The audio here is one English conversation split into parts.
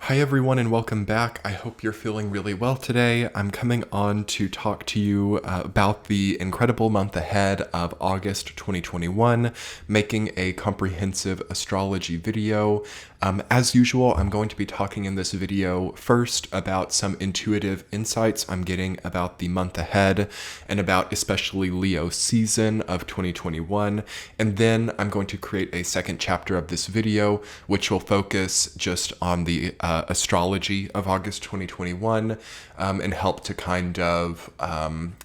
Hi everyone and welcome back. I hope you're feeling really well today. I'm coming on to talk to you about the incredible month ahead of August 2021, making a comprehensive astrology video. As usual, I'm going to be talking in this video first about some intuitive insights I'm getting about the month ahead and about especially Leo season of 2021. And then I'm going to create a second chapter of this video, which will focus just on the Astrology of August 2021 and help to kind of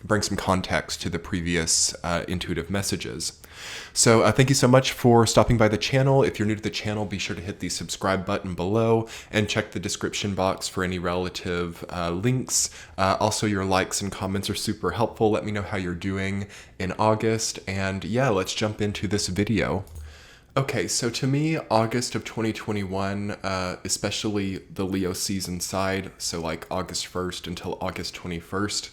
bring some context to the previous intuitive messages. So thank you so much for stopping by the channel. If you're new to the channel, be sure to hit the subscribe button below and check the description box for any relative links. Also, your likes and comments are super helpful. Let me know how you're doing in August. And yeah, let's jump into this video. Okay, so to me, August of 2021, especially the Leo season side, so like August 1st until August 21st,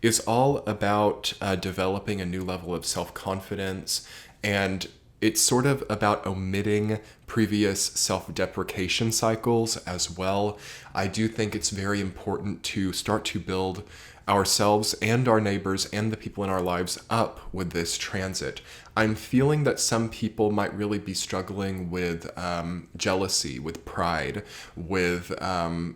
is all about developing a new level of self-confidence, and it's sort of about omitting previous self-deprecation cycles as well. I do think it's very important to start to build ourselves and our neighbors and the people in our lives up with this transit. I'm feeling that some people might really be struggling with jealousy, with pride, with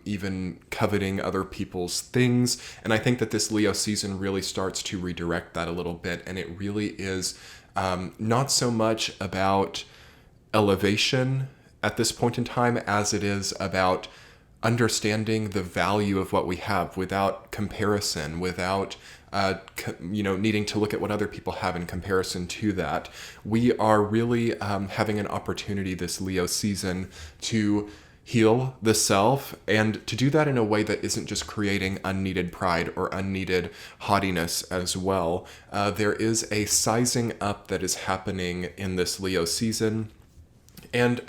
even coveting other people's things. And I think that this Leo season really starts to redirect that a little bit. And it really is not so much about elevation at this point in time as it is about understanding the value of what we have without comparison, without needing to look at what other people have in comparison to that. We are really having an opportunity this Leo season to heal the self, and to do that in a way that isn't just creating unneeded pride or unneeded haughtiness as well. There is a sizing up that is happening in this Leo season, and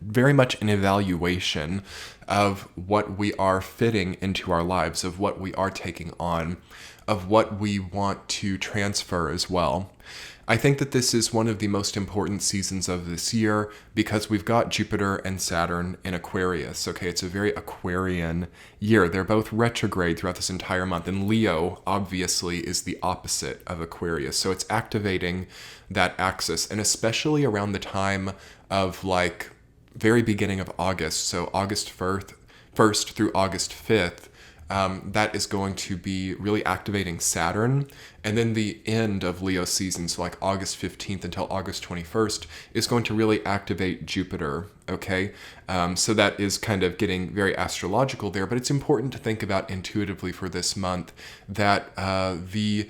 very much an evaluation of what we are fitting into our lives, of what we are taking on, of what we want to transfer as well. I think that this is one of the most important seasons of this year because we've got Jupiter and Saturn in Aquarius. Okay, it's a very Aquarian year. They're both retrograde throughout this entire month, and Leo obviously is the opposite of Aquarius. So it's activating that axis, and especially around the time of like very beginning of August, so August 1st through August 5th, that is going to be really activating Saturn. And then the end of Leo season, so like August 15th until August 21st, is going to really activate Jupiter, okay? So that is kind of getting very astrological there, but it's important to think about intuitively for this month that the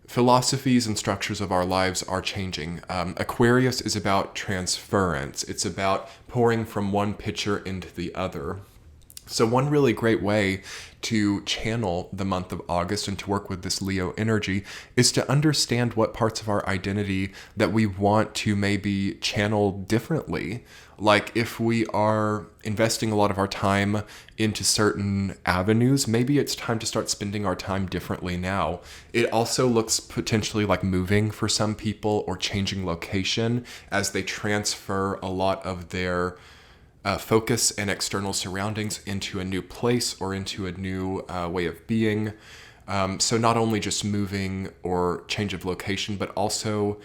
philosophies and structures of our lives are changing. Aquarius is about transference. It's about pouring from one pitcher into the other. So one really great way to channel the month of August and to work with this Leo energy is to understand what parts of our identity that we want to maybe channel differently. Like if we are investing a lot of our time into certain avenues, maybe it's time to start spending our time differently now. It also looks potentially like moving for some people or changing location as they transfer a lot of their focus and external surroundings into a new place or into a new way of being. So not only just moving or change of location, but also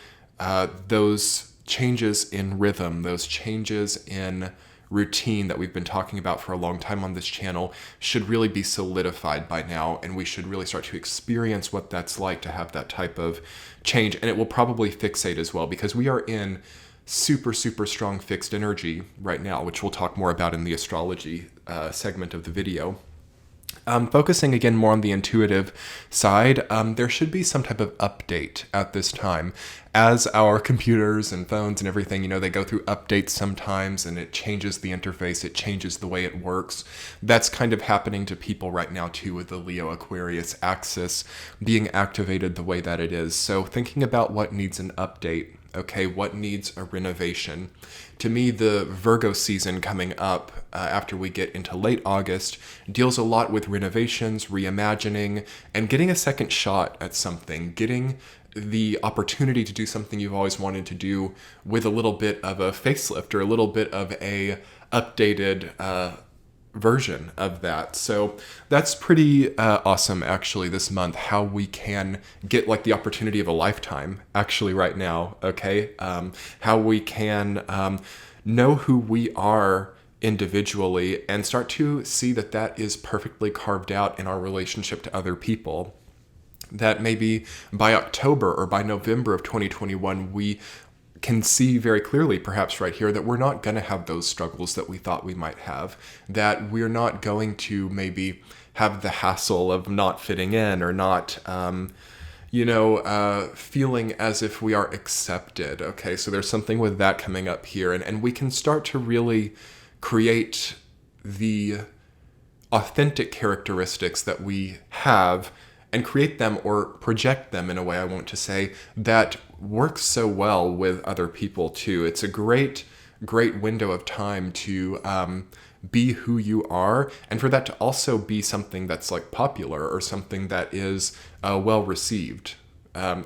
those changes in rhythm, those changes in routine that we've been talking about for a long time on this channel should really be solidified by now, and we should really start to experience what that's like to have that type of change. And it will probably fixate as well, because we are in super strong fixed energy right now, which we'll talk more about in the astrology segment of the video. Focusing again more on the intuitive side, there should be some type of update at this time. As our computers and phones and everything, they go through updates sometimes, and it changes the interface, it changes the way it works. That's kind of happening to people right now too, with the Leo Aquarius axis being activated the way that it is. So thinking about what needs an update. Okay, what needs a renovation? To me, the Virgo season coming up after we get into late August deals a lot with renovations, reimagining, and getting a second shot at something, getting the opportunity to do something you've always wanted to do with a little bit of a facelift or a little bit of a updated version of that. So that's pretty awesome, actually, this month, how we can get like the opportunity of a lifetime, actually, right now, okay? How we can know who we are individually and start to see that that is perfectly carved out in our relationship to other people. That maybe by October or by November of 2021, we can see very clearly, perhaps right here, that we're not going to have those struggles that we thought we might have, that we're not going to maybe have the hassle of not fitting in or not, feeling as if we are accepted. Okay, so there's something with that coming up here, and we can start to really create the authentic characteristics that we have and create them or project them in a way, I want to say, that works so well with other people too. It's a great window of time to be who you are, and for that to also be something that's like popular or something that is well received.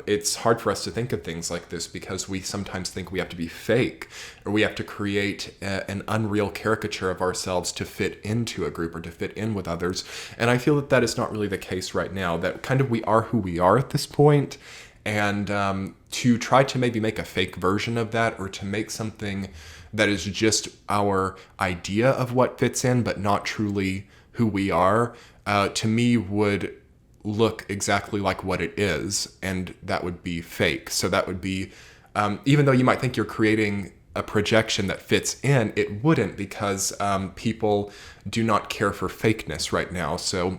It's hard for us to think of things like this because we sometimes think we have to be fake or we have to create an unreal caricature of ourselves to fit into a group or to fit in with others. And I feel that that is not really the case right now, that kind of we are who we are at this point. And to try to maybe make a fake version of that or to make something that is just our idea of what fits in but not truly who we are, to me would look exactly like what it is, and that would be fake. So that would be, even though you might think you're creating a projection that fits in, it wouldn't, because people do not care for fakeness right now. So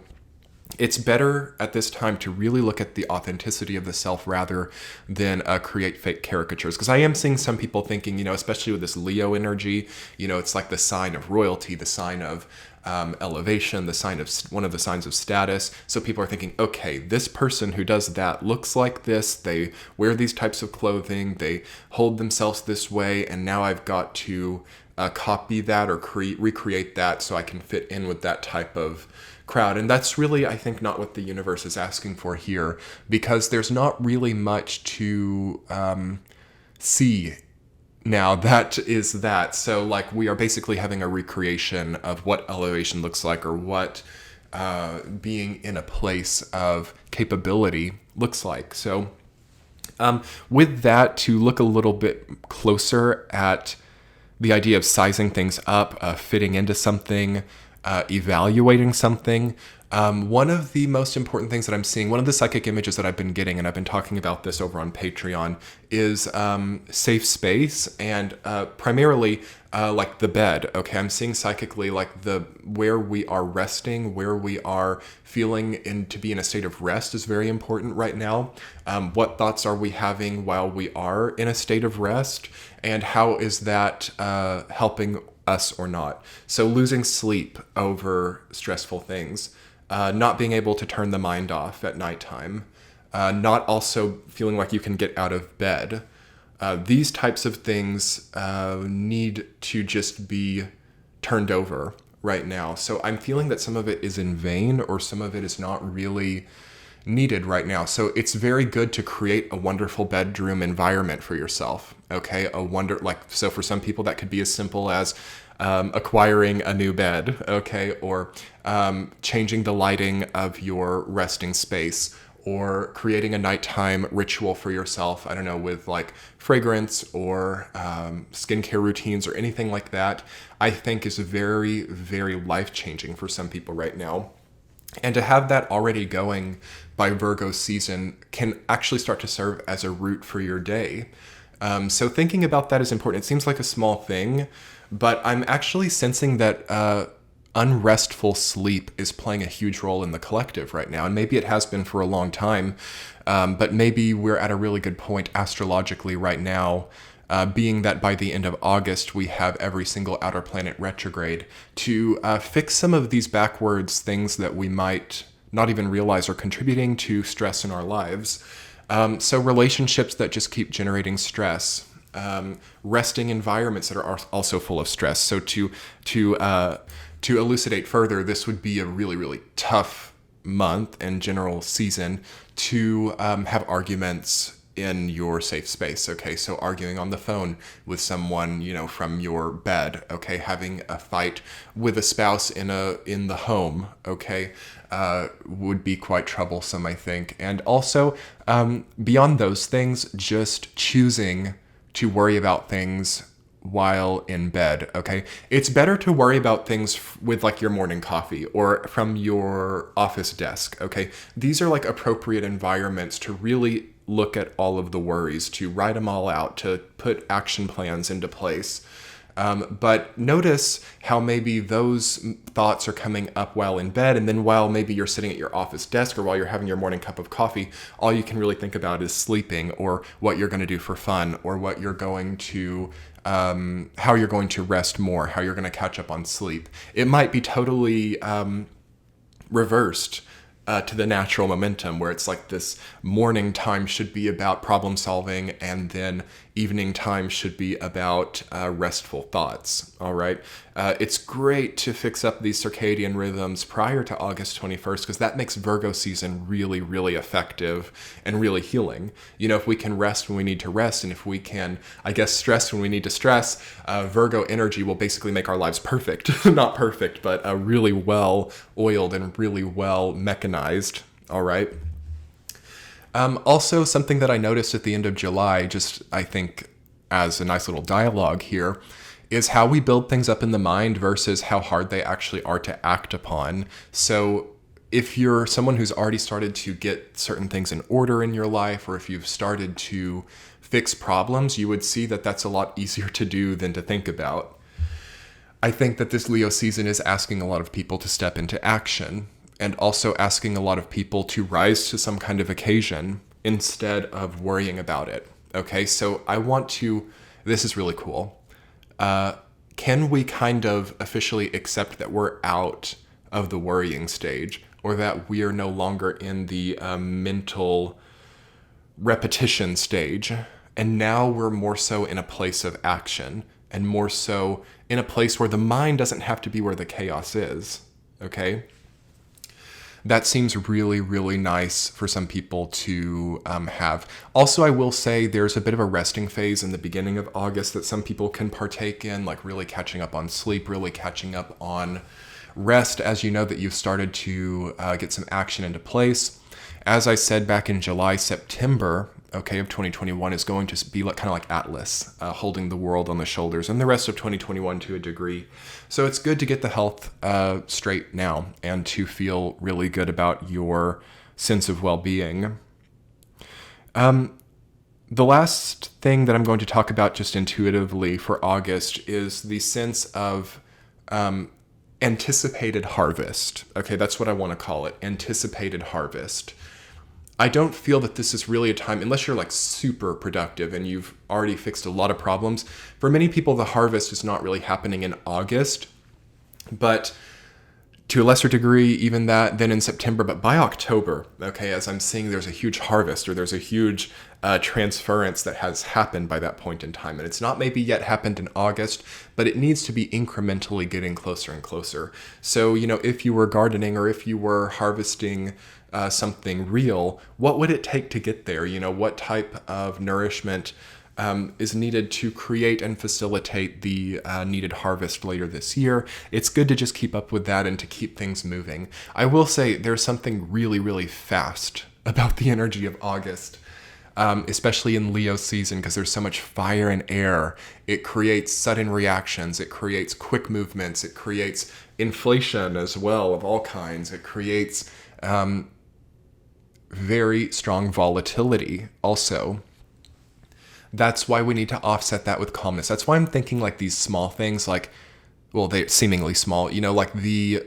it's better at this time to really look at the authenticity of the self rather than create fake caricatures. Because I am seeing some people thinking, especially with this Leo energy, it's like the sign of royalty, the sign of elevation, the sign of one of the signs of status. So people are thinking, okay, this person who does that looks like this, they wear these types of clothing, they hold themselves this way, and now I've got to copy that or recreate that so I can fit in with that type of crowd. And that's really, I think, not what the universe is asking for here, because there's not really much to see now that is that. So like we are basically having a recreation of what elevation looks like, or what being in a place of capability looks like. So with that, to look a little bit closer at the idea of sizing things up, fitting into something, evaluating something. One of the most important things that I'm seeing, one of the psychic images that I've been getting, and I've been talking about this over on Patreon, is safe space, and primarily like the bed. Okay, I'm seeing psychically like where we are resting, where we are feeling to be in a state of rest is very important right now. What thoughts are we having while we are in a state of rest, and how is that helping us or not? So losing sleep over stressful things. Not being able to turn the mind off at nighttime, not also feeling like you can get out of bed. These types of things need to just be turned over right now. So I'm feeling that some of it is in vain, or some of it is not really needed right now. So it's very good to create a wonderful bedroom environment for yourself. Okay, so for some people that could be as simple as acquiring a new bed, okay, or changing the lighting of your resting space, or creating a nighttime ritual for yourself, I don't know, with like fragrance or skincare routines or anything like that, I think is very, very life-changing for some people right now. And to have that already going by Virgo season can actually start to serve as a route for your day. So thinking about that is important. It seems like a small thing, but I'm actually sensing that unrestful sleep is playing a huge role in the collective right now. And maybe it has been for a long time, but maybe we're at a really good point astrologically right now, being that by the end of August, we have every single outer planet retrograde to fix some of these backwards things that we might not even realize are contributing to stress in our lives. So relationships that just keep generating stress, resting environments that are also full of stress. So to elucidate further, this would be a really, really tough month and general season to have arguments in your safe space. Okay, so arguing on the phone with someone, from your bed. Okay, having a fight with a spouse in the home. Okay, would be quite troublesome, I think. And also, beyond those things, just choosing to worry about things while in bed. Okay, it's better to worry about things with like your morning coffee or from your office desk. Okay, these are like appropriate environments to really look at all of the worries, to write them all out, to put action plans into place. But notice how maybe those thoughts are coming up while in bed, and then while maybe you're sitting at your office desk or while you're having your morning cup of coffee, all you can really think about is sleeping, or what you're going to do for fun, or what you're going to how you're going to rest more, how you're going to catch up on sleep. It might be totally reversed to the natural momentum, where it's like this morning time should be about problem solving, and then evening time should be about restful thoughts. All right. It's great to fix up these circadian rhythms prior to August 21st, because that makes Virgo season really, really effective and really healing. If we can rest when we need to rest, and if we can, stress when we need to stress, Virgo energy will basically make our lives perfect. Not perfect, but really well oiled and really well mechanized. All right. Also, something that I noticed at the end of July, just I think as a nice little dialogue here, is how we build things up in the mind versus how hard they actually are to act upon. So if you're someone who's already started to get certain things in order in your life, or if you've started to fix problems, you would see that that's a lot easier to do than to think about. I think that this Leo season is asking a lot of people to step into action, and also asking a lot of people to rise to some kind of occasion instead of worrying about it. Okay, so this is really cool. Can we kind of officially accept that we're out of the worrying stage, or that we are no longer in the mental repetition stage, and now we're more so in a place of action, and more so in a place where the mind doesn't have to be where the chaos is. Okay? That seems really, really nice for some people to have. Also, I will say there's a bit of a resting phase in the beginning of August that some people can partake in, like really catching up on sleep, really catching up on rest, as you know that you've started to get some action into place. As I said back in July, September, of 2021 is going to be kind of like Atlas, holding the world on the shoulders, and the rest of 2021 to a degree. So it's good to get the health straight now, and to feel really good about your sense of well-being. The last thing that I'm going to talk about just intuitively for August is the sense of anticipated harvest. Okay, that's what I want to call it, anticipated harvest. I don't feel that this is really a time, unless you're like super productive and you've already fixed a lot of problems. For many people, the harvest is not really happening in August, but to a lesser degree, even that, then in September. But by October, as I'm seeing, there's a huge harvest, or there's a huge transference that has happened by that point in time. And it's not maybe yet happened in August, but it needs to be incrementally getting closer and closer. So, if you were gardening, or if you were harvesting something real, what would it take to get there? What type of nourishment is needed to create and facilitate the needed harvest later this year? It's good to just keep up with that and to keep things moving. I will say there's something really, really fast about the energy of August, especially in Leo season, because there's so much fire and air. It creates sudden reactions. It creates quick movements. It creates inflation as well of all kinds. It creates very strong volatility also. That's why we need to offset that with calmness. That's why I'm thinking like these small things, like, well, they're seemingly small, like the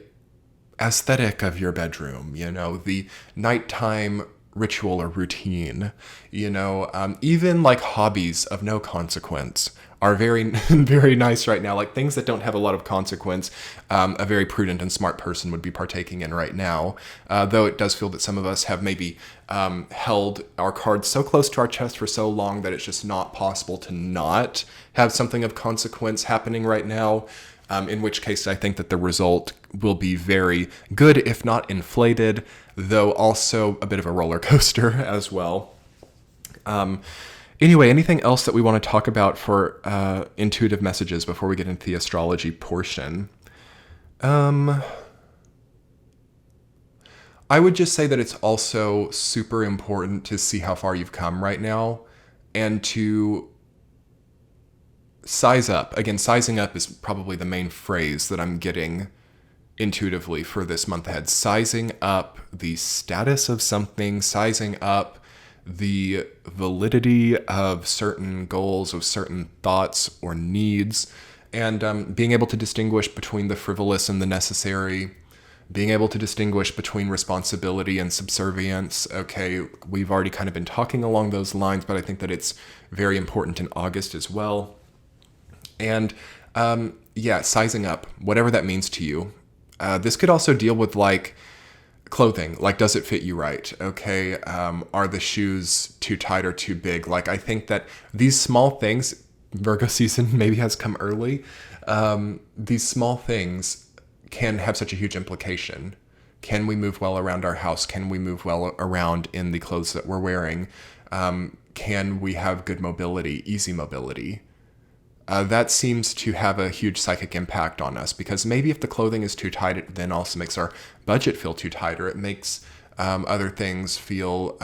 aesthetic of your bedroom, the nighttime ritual or routine, even like hobbies of no consequence are very, very nice right now. Like things that don't have a lot of consequence, a very prudent and smart person would be partaking in right now. Though it does feel that some of us have maybe held our cards so close to our chest for so long that it's just not possible to not have something of consequence happening right now. In which case I think that the result will be very good, if not inflated, though also a bit of a roller coaster as well. Anyway, anything else that we want to talk about for intuitive messages before we get into the astrology portion? I would just say that it's also super important to see how far you've come right now and to size up. Again, sizing up is probably the main phrase that I'm getting intuitively for this month ahead. Sizing up the status of something, sizing up the validity of certain goals, of certain thoughts or needs, and being able to distinguish between the frivolous and the necessary, being able to distinguish between responsibility and subservience. Okay, we've already kind of been talking along those lines, but I think that it's very important in August as well. And sizing up, whatever that means to you. This could also deal with like clothing, like does it fit you right? Okay, are the shoes too tight or too big? Like I think that these small things, Virgo season maybe has come early. These small things can have such a huge implication. Can we move well around our house? Can we move well around in the clothes that we're wearing? Can we have good mobility, easy mobility? That seems to have a huge psychic impact on us, because maybe if the clothing is too tight, it then also makes our budget feel too tight, or it makes other things feel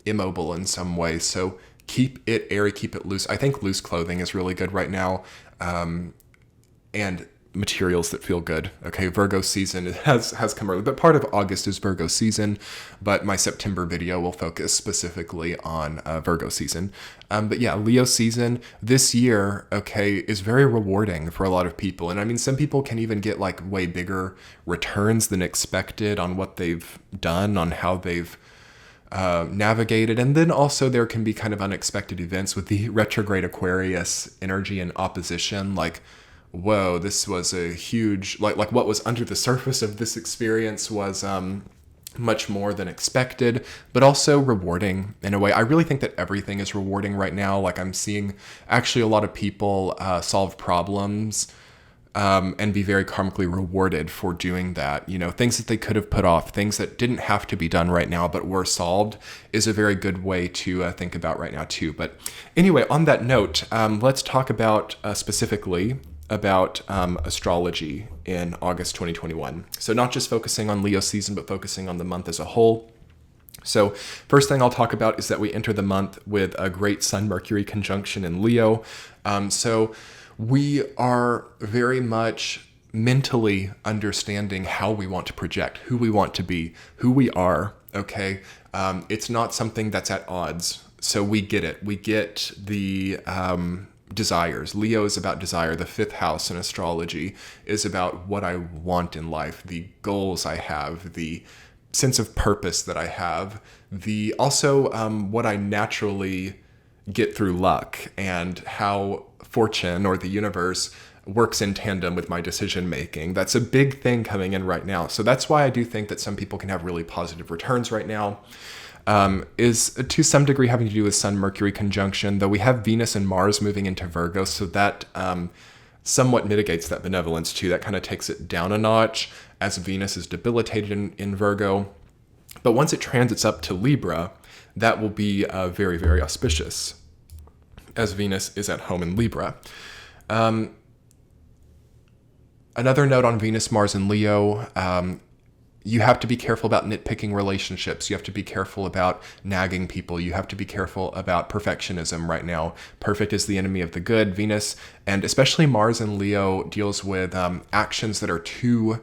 immobile in some way. So keep it airy, keep it loose. I think loose clothing is really good right now, and materials that feel good. Okay, Virgo season has come early, but part of August is Virgo season, but my September video will focus specifically on Virgo season. But yeah, Leo season this year, okay, is very rewarding for a lot of people. And I mean, some people can even get like way bigger returns than expected on what they've done, on how they've navigated. And then also there can be kind of unexpected events with the retrograde Aquarius energy and opposition, like whoa, this was a huge, like what was under the surface of this experience was much more than expected, but also rewarding in a way. I really think that everything is rewarding right now. Like I'm seeing actually a lot of people solve problems and be very karmically rewarded for doing that. You know, things that they could have put off, things that didn't have to be done right now, but were solved, is a very good way to think about right now too. But anyway, on that note, let's talk about specifically about astrology in August 2021. So not just focusing on Leo season, but focusing on the month as a whole. So first thing I'll talk about is that we enter the month with a great Sun-Mercury conjunction in Leo. So we are very much mentally understanding how we want to project, who we want to be, who we are, okay? It's not something that's at odds. So we get it. We get the desires. Leo is about desire. The fifth house in astrology is about what I want in life, the goals I have, the sense of purpose that I have, the also what I naturally get through luck, and how fortune or the universe works in tandem with my decision making. That's a big thing coming in right now. So that's why I do think that some people can have really positive returns right now. Is to some degree having to do with Sun-Mercury conjunction, though we have Venus and Mars moving into Virgo, so that somewhat mitigates that benevolence too. That kind of takes it down a notch, as Venus is debilitated in Virgo. But once it transits up to Libra, that will be very, very auspicious, as Venus is at home in Libra. Another note on Venus, Mars, and Leo, you have to be careful about nitpicking relationships. You have to be careful about nagging people. You have to be careful about perfectionism right now. Perfect is the enemy of the good. Venus, and especially Mars and Leo, deals with actions that are too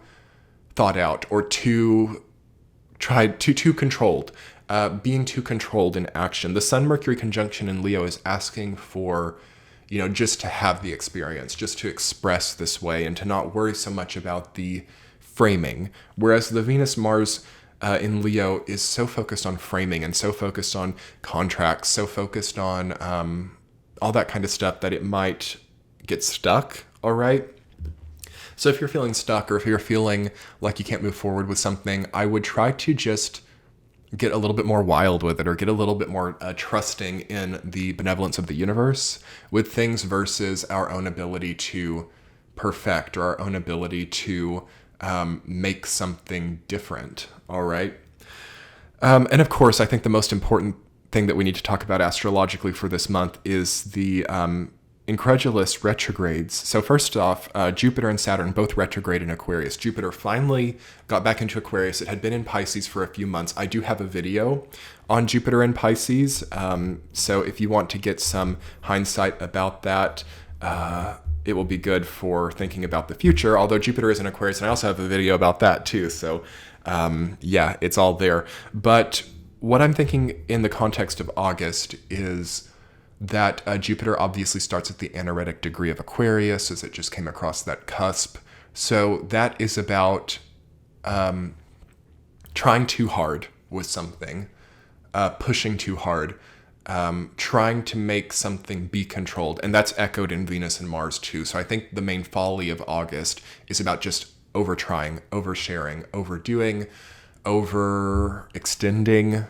thought out or too controlled. Being too controlled in action. The Sun-Mercury conjunction in Leo is asking for, just to have the experience, just to express this way, and to not worry so much about the framing, whereas the Venus-Mars in Leo is so focused on framing and so focused on contracts, so focused on all that kind of stuff that it might get stuck, all right? So if you're feeling stuck, or if you're feeling like you can't move forward with something, I would try to just get a little bit more wild with it, or get a little bit more trusting in the benevolence of the universe with things, versus our own ability to perfect, or our own ability to make something different, all right? And of course, I think the most important thing that we need to talk about astrologically for this month is the incredulous retrogrades. So first off, Jupiter and Saturn both retrograde in Aquarius. Jupiter finally got back into Aquarius. It had been in Pisces for a few months. I do have a video on Jupiter and Pisces. So if you want to get some hindsight about that, it will be good for thinking about the future. Although Jupiter is in Aquarius, and I also have a video about that too. So yeah, it's all there. But what I'm thinking in the context of August is that Jupiter obviously starts at the anaretic degree of Aquarius, as it just came across that cusp. So that is about trying too hard with something, pushing too hard, trying to make something be controlled. And that's echoed in Venus and Mars too. So I think the main folly of August is about just over-trying, oversharing, overdoing, overextending.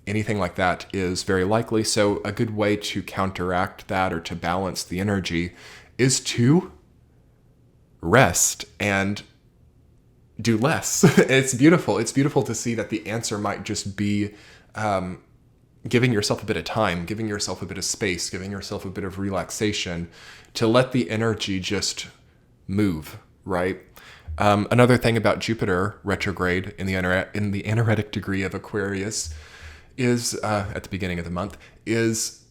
Anything like that is very likely. So a good way to counteract that or to balance the energy is to rest and do less. It's beautiful. It's beautiful to see that the answer might just be giving yourself a bit of time, giving yourself a bit of space, giving yourself a bit of relaxation to let the energy just move, right? Another thing about Jupiter retrograde in the anaretic degree of Aquarius is, at the beginning of the month, is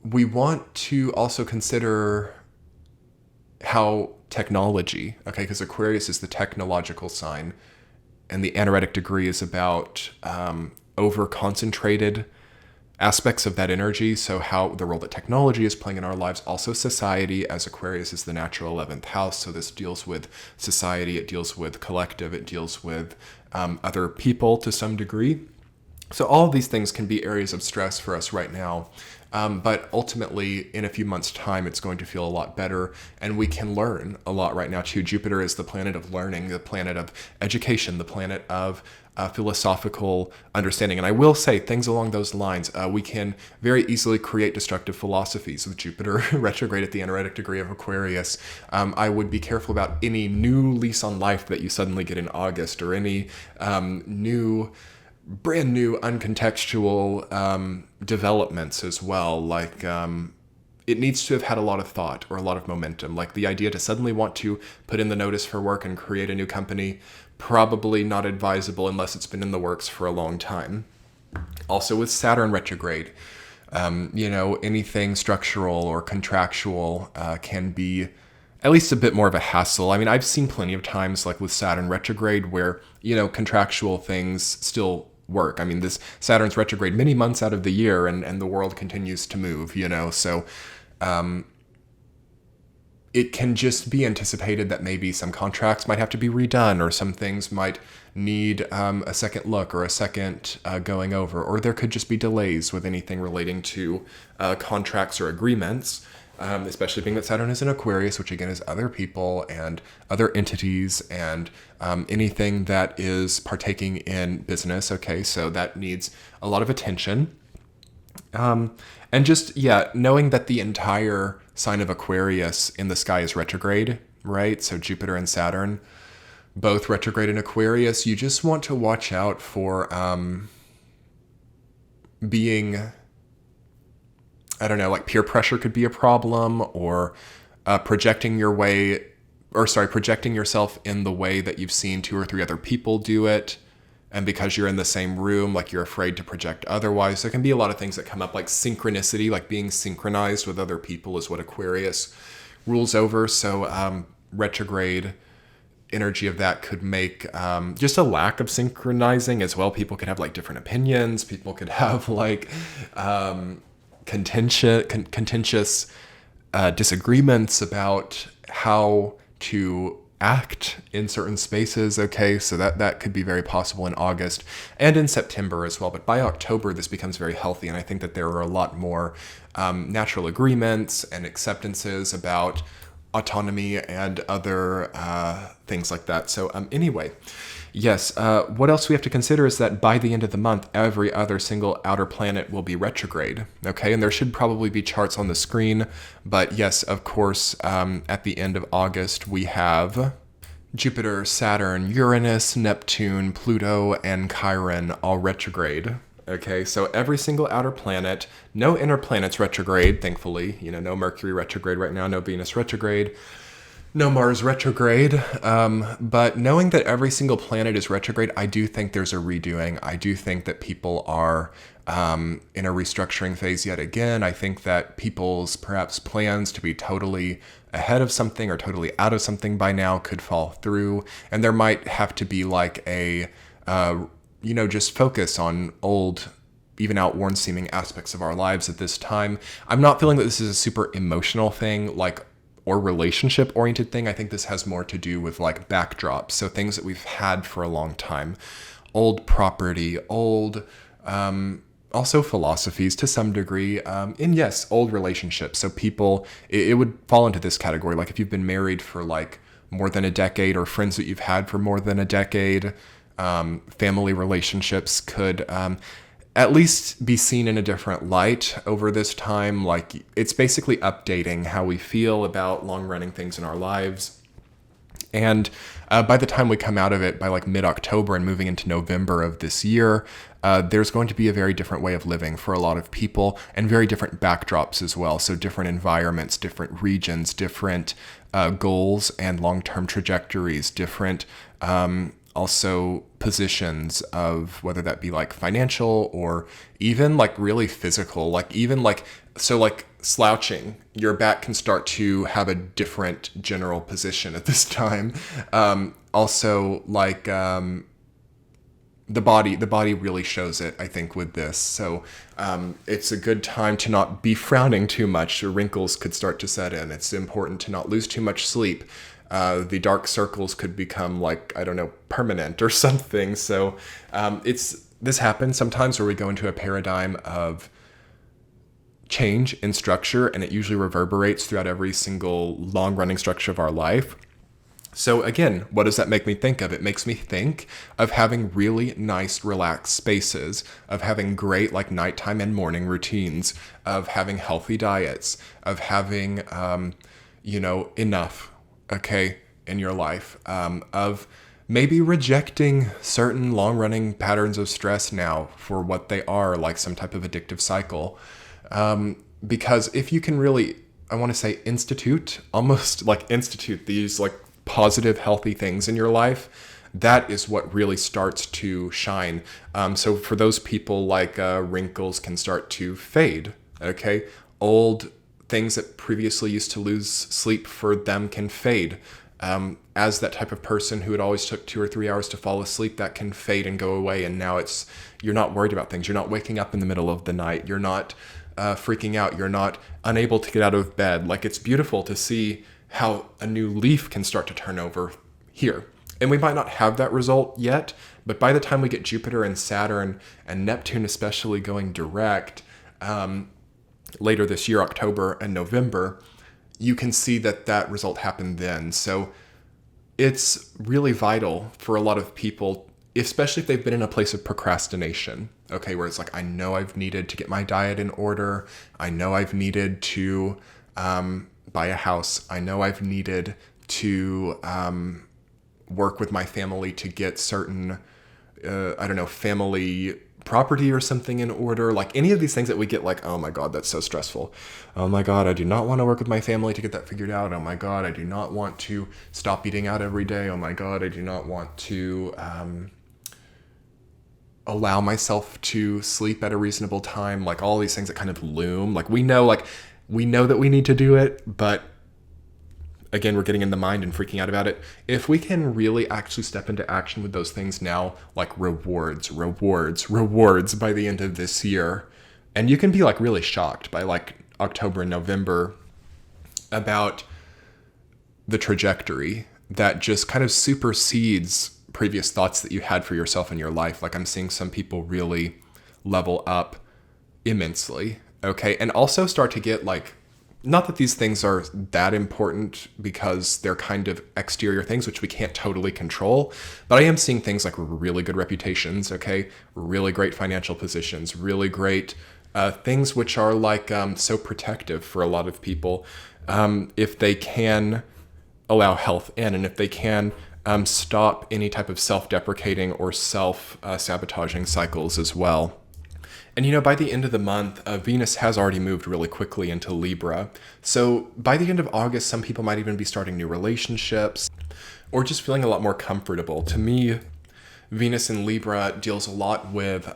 we want to also consider how technology, okay, because Aquarius is the technological sign, and the anaretic degree is about over-concentrated aspects of that energy. So how the role that technology is playing in our lives, also society, as Aquarius is the natural 11th house. So this deals with society, it deals with collective, it deals with other people to some degree. So all of these things can be areas of stress for us right now. But ultimately, in a few months' time, it's going to feel a lot better, and we can learn a lot right now too. Jupiter is the planet of learning, the planet of education, the planet of philosophical understanding. And I will say things along those lines. We can very easily create destructive philosophies with Jupiter retrograde at the anaretic degree of Aquarius. I would be careful about any new lease on life that you suddenly get in August, or any brand new uncontextual developments as well. Like it needs to have had a lot of thought or a lot of momentum. Like the idea to suddenly want to put in the notice for work and create a new company, probably not advisable unless it's been in the works for a long time. Also with Saturn retrograde, anything structural or contractual can be at least a bit more of a hassle. I mean, I've seen plenty of times, like with Saturn retrograde, where, contractual things still work. I mean, this Saturn's retrograde many months out of the year, and the world continues to move, so it can just be anticipated that maybe some contracts might have to be redone, or some things might need a second look or a second going over, or there could just be delays with anything relating to contracts or agreements. Especially being that Saturn is in Aquarius, which again is other people and other entities and anything that is partaking in business. Okay, so that needs a lot of attention. And just, knowing that the entire sign of Aquarius in the sky is retrograde, right? So Jupiter and Saturn, both retrograde in Aquarius, you just want to watch out for being... I don't know, like peer pressure could be a problem, or projecting yourself in the way that you've seen 2 or 3 other people do it. And because you're in the same room, like you're afraid to project otherwise. There can be a lot of things that come up, like synchronicity, like being synchronized with other people is what Aquarius rules over. So retrograde energy of that could make just a lack of synchronizing as well. People could have like different opinions. People could have like... contentious disagreements about how to act in certain spaces. Okay, so that could be very possible in August and in September as well. But by October, this becomes very healthy, and I think that there are a lot more natural agreements and acceptances about autonomy and other things like that. So anyway, yes, what else we have to consider is that by the end of the month, every other single outer planet will be retrograde, okay? And there should probably be charts on the screen, but yes, of course, at the end of August, we have Jupiter, Saturn, Uranus, Neptune, Pluto, and Chiron all retrograde. Okay, so every single outer planet, no inner planets retrograde, thankfully. No Mercury retrograde right now, no Venus retrograde, no Mars retrograde. But knowing that every single planet is retrograde, I do think there's a redoing. I do think that people are in a restructuring phase yet again. I think that people's perhaps plans to be totally ahead of something or totally out of something by now could fall through. And there might have to be like a just focus on old, even outworn seeming aspects of our lives at this time. I'm not feeling that this is a super emotional thing, or relationship oriented thing. I think this has more to do with like backdrops. So things that we've had for a long time, old property, old, also philosophies to some degree, and yes, old relationships. So people, it would fall into this category. Like if you've been married for like more than a decade, or friends that you've had for more than a decade, family relationships could at least be seen in a different light over this time. Like it's basically updating how we feel about long-running things in our lives. And by the time we come out of it, by like mid-October and moving into November of this year, there's going to be a very different way of living for a lot of people, and very different backdrops as well. So different environments, different regions, different goals and long-term trajectories, different also positions of whether that be like financial or even like really physical, like even like, so like slouching, your back can start to have a different general position at this time. Also like, the body really shows it, I think, with this. So it's a good time to not be frowning too much. Wrinkles could start to set in. It's important to not lose too much sleep. The dark circles could become like, I don't know, permanent or something. So this happens sometimes where we go into a paradigm of change in structure, and it usually reverberates throughout every single long-running structure of our life. So again, what does that make me think of? It makes me think of having really nice, relaxed spaces, of having great like nighttime and morning routines, of having healthy diets, of having, enough, okay, in your life, of maybe rejecting certain long-running patterns of stress now for what they are, like some type of addictive cycle. Because if you can really, I want to say almost institute these like positive, healthy things in your life, that is what really starts to shine. So for those people, like wrinkles can start to fade, okay? Old things that previously used to lose sleep for them can fade. As that type of person who it always took 2 or 3 hours to fall asleep, that can fade and go away. And now you're not worried about things. You're not waking up in the middle of the night. You're not freaking out. You're not unable to get out of bed. Like, it's beautiful to see how a new leaf can start to turn over here. And we might not have that result yet, but by the time we get Jupiter and Saturn and Neptune especially going direct later this year, October and November, you can see that result happened then. So it's really vital for a lot of people, especially if they've been in a place of procrastination, okay, where it's like, I know I've needed to get my diet in order. I know I've needed to buy a house. I know I've needed to work with my family to get certain, family property or something in order. Like any of these things that we get like, oh my God, that's so stressful. Oh my God, I do not want to work with my family to get that figured out. Oh my God, I do not want to stop eating out every day. Oh my God, I do not want to allow myself to sleep at a reasonable time. Like all these things that kind of loom. Like we know that we need to do it, but again, we're getting in the mind and freaking out about it. If we can really actually step into action with those things now, like rewards by the end of this year, and you can be like really shocked by like October and November about the trajectory that just kind of supersedes previous thoughts that you had for yourself in your life. Like I'm seeing some people really level up immensely, okay, and also start to get like, not that these things are that important because they're kind of exterior things, which we can't totally control. But I am seeing things like really good reputations, okay? Really great financial positions, really great things which are like so protective for a lot of people. If they can allow health in, and if they can stop any type of self-deprecating or self-sabotaging cycles as well. And by the end of the month, Venus has already moved really quickly into Libra. So by the end of August, some people might even be starting new relationships or just feeling a lot more comfortable. To me, Venus in Libra deals a lot with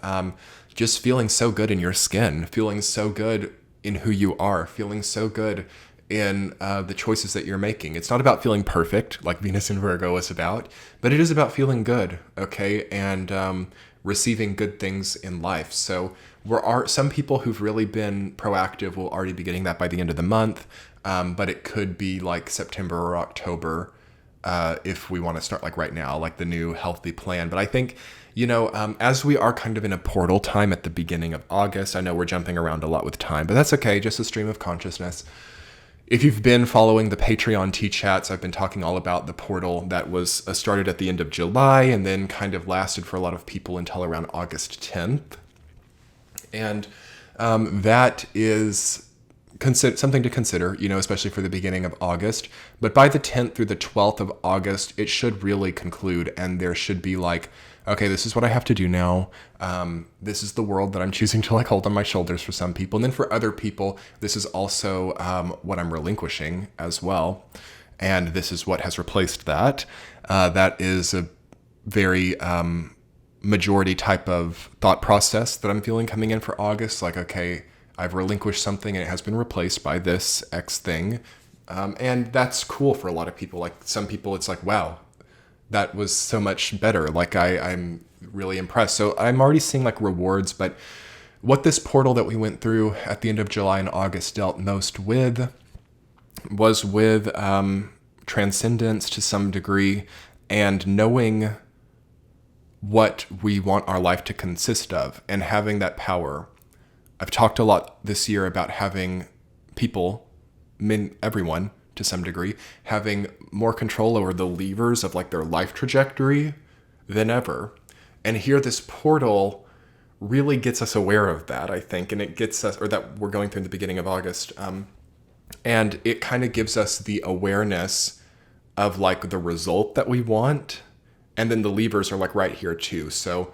just feeling so good in your skin, feeling so good in who you are, feeling so good in the choices that you're making. It's not about feeling perfect like Venus in Virgo is about, but it is about feeling good, okay? And receiving good things in life. So some people who've really been proactive will already be getting that by the end of the month, but it could be like September or October if we want to start like right now, like the new healthy plan. But I think, as we are kind of in a portal time at the beginning of August, I know we're jumping around a lot with time, but that's okay, just a stream of consciousness. If you've been following the Patreon T-chats, I've been talking all about the portal that was started at the end of July and then kind of lasted for a lot of people until around August 10th. And that is something to consider, especially for the beginning of August. But by the 10th through the 12th of August, it should really conclude, and there should be like, okay, this is what I have to do now. This is the world that I'm choosing to like hold on my shoulders for some people. And then for other people, this is also what I'm relinquishing as well. And this is what has replaced that. That is a very majority type of thought process that I'm feeling coming in for August. Like, okay, I've relinquished something and it has been replaced by this X thing. And that's cool for a lot of people. Like some people, it's like, wow, that was so much better. Like I'm really impressed. So I'm already seeing like rewards, but what this portal that we went through at the end of July and August dealt most with was with transcendence to some degree and knowing what we want our life to consist of and having that power. I've talked a lot this year about having people, everyone to some degree, having more control over the levers of like their life trajectory than ever. And here this portal really gets us aware of that, I think, and it gets us, or that we're going through in the beginning of August. And it kind of gives us the awareness of like the result that we want. And then the levers are like right here too. So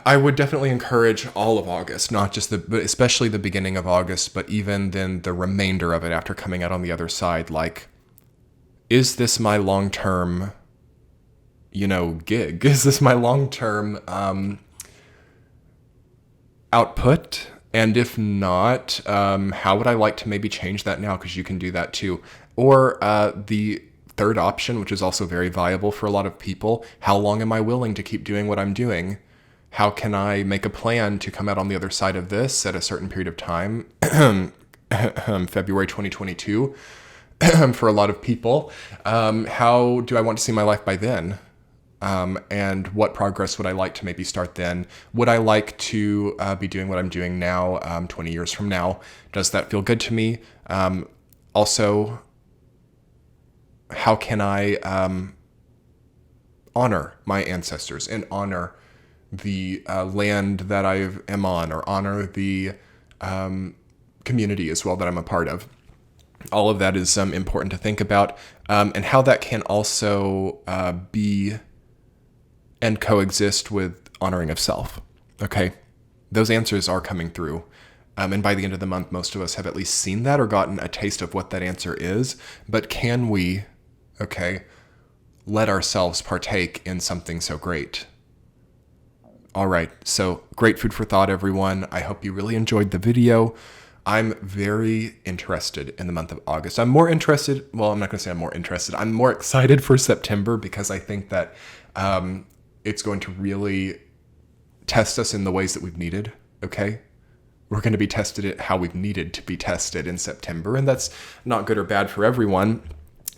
I would definitely encourage all of August, not just but especially the beginning of August, but even then the remainder of it after coming out on the other side. Like, is this my long-term, gig? Is this my long-term output? And if not, how would I like to maybe change that now? Because you can do that too. Or the third option, which is also very viable for a lot of people, how long am I willing to keep doing what I'm doing? How can I make a plan to come out on the other side of this at a certain period of time? February 2022 for a lot of people. How do I want to see my life by then? And what progress would I like to maybe start then? Would I like to be doing what I'm doing now 20 years from now? Does that feel good to me? Also, how can I honor my ancestors and honor the land that I am on, or honor the community as well that I'm a part of? All of that is important to think about, and how that can also be and coexist with honoring of self. Okay, those answers are coming through. And by the end of the month, most of us have at least seen that or gotten a taste of what that answer is. But can we, let ourselves partake in something so great? All right, so great food for thought, everyone. I hope you really enjoyed the video. I'm very interested in the month of August. I'm more interested, well, I'm not going to say I'm more interested. I'm more excited for September because I think that it's going to really test us in the ways that we've needed, okay? We're going to be tested at how we've needed to be tested in September, and that's not good or bad for everyone,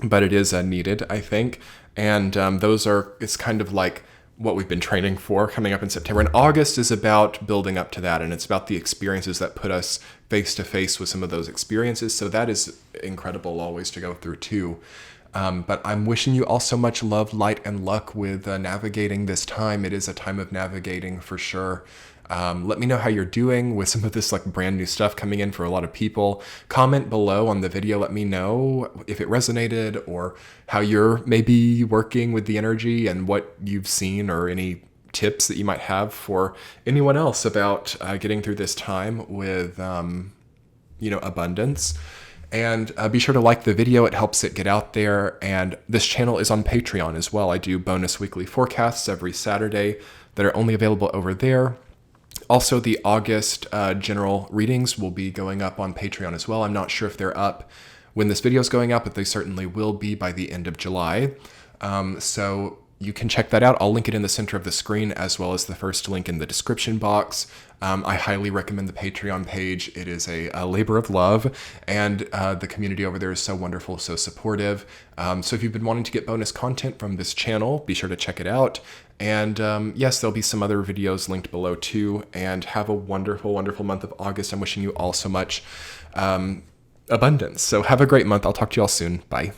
but it is needed, I think. And it's kind of like what we've been training for coming up in September. And August is about building up to that, and it's about the experiences that put us face to face with some of those experiences. So that is incredible always to go through too. But I'm wishing you all so much love, light, and luck with navigating this time. It is a time of navigating for sure. Let me know how you're doing with some of this like brand new stuff coming in for a lot of people. Comment below on the video. Let me know if it resonated or how you're maybe working with the energy and what you've seen or any tips that you might have for anyone else about getting through this time with, abundance. And be sure to like the video. It helps it get out there. And this channel is on Patreon as well. I do bonus weekly forecasts every Saturday that are only available over there. Also, the August general readings will be going up on Patreon as well. I'm not sure if they're up when this video is going up, but they certainly will be by the end of July. So you can check that out. I'll link it in the center of the screen as well as the first link in the description box. I highly recommend the Patreon page. It is a labor of love, and the community over there is so wonderful, so supportive. So if you've been wanting to get bonus content from this channel, be sure to check it out. And yes, there'll be some other videos linked below too. And have a wonderful, wonderful month of August. I'm wishing you all so much abundance. So have a great month. I'll talk to you all soon. Bye.